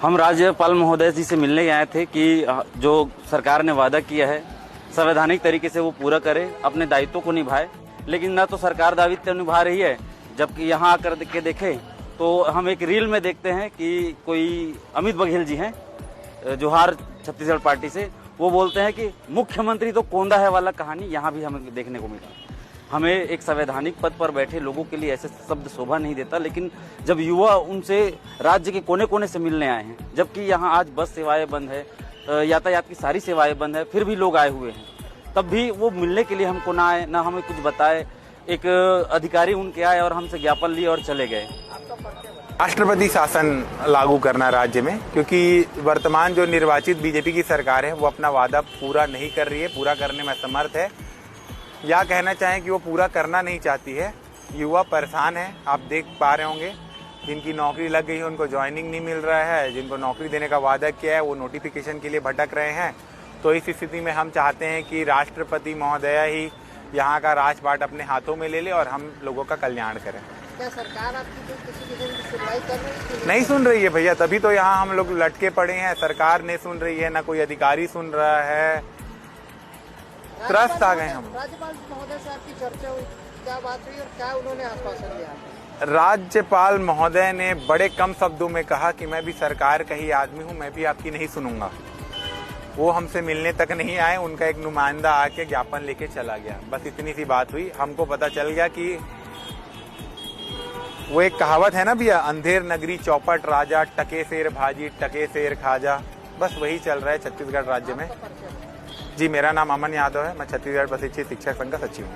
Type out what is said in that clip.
हम राज्यपाल महोदय जी से मिलने आए थे कि जो सरकार ने वादा किया है संवैधानिक तरीके से वो पूरा करे, अपने दायित्वों को निभाए। लेकिन ना तो सरकार दायित्व निभा रही है, जबकि यहाँ आकर के देखें तो हम एक रील में देखते हैं कि कोई अमित बघेल जी हैं जोहार छत्तीसगढ़ पार्टी से, वो बोलते हैं कि मुख्यमंत्री तो कोंदा है वाला कहानी यहाँ भी हमें देखने को मिला। हमें एक संवैधानिक पद पर बैठे लोगों के लिए ऐसे शब्द शोभा नहीं देता, लेकिन जब युवा उनसे राज्य के कोने कोने से मिलने आए हैं, जबकि यहाँ आज बस सेवाएं बंद है, यातायात की सारी सेवाएं बंद है, फिर भी लोग आए हुए हैं, तब भी वो मिलने के लिए हमको ना आए, ना हमें कुछ बताए। एक अधिकारी उनके आए और हमसे ज्ञापन लिए और चले गए। राष्ट्रपति शासन लागू करना राज्य में, क्योंकि वर्तमान जो निर्वाचित बीजेपी की सरकार है वो अपना वादा पूरा नहीं कर रही है, पूरा करने में असमर्थ है, या कहना चाहें कि वो पूरा करना नहीं चाहती है। युवा परेशान है, आप देख पा रहे होंगे, जिनकी नौकरी लग गई है उनको ज्वाइनिंग नहीं मिल रहा है, जिनको नौकरी देने का वादा किया है वो नोटिफिकेशन के लिए भटक रहे हैं। तो इस स्थिति में हम चाहते हैं कि राष्ट्रपति महोदया ही यहाँ का राजपाट अपने हाथों में ले ले और हम लोगों का कल्याण करें। क्या सरकार आपकी किसी किस्म की सुनवाई कर रही है? नहीं सुन रही है भैया, तभी तो यहाँ हम लोग लटके पड़े हैं। सरकार नहीं सुन रही है, ना कोई अधिकारी सुन रहा है, त्रस्त आ गए हम। राज्यपाल महोदय से आपकी चर्चा हुई, क्या बात हुई और क्या उन्होंने आश्वासन दिया? राज्यपाल महोदय ने बड़े कम शब्दों में कहा कि मैं भी सरकार का ही आदमी हूँ, मैं भी आपकी नहीं सुनूंगा। वो हमसे मिलने तक नहीं आए, उनका एक नुमाइंदा आके ज्ञापन लेके चला गया, बस इतनी सी बात हुई। हमको पता चल गया कि वो एक कहावत है ना भैया, अंधेर नगरी चौपट राजा, टके शेर भाजी टके शेर खाजा, बस वही चल रहा है छत्तीसगढ़ राज्य में। जी, मेरा नाम अमन यादव है, मैं छत्तीसगढ़ प्रशिक्षित शिक्षक संघ का सचिव हूँ।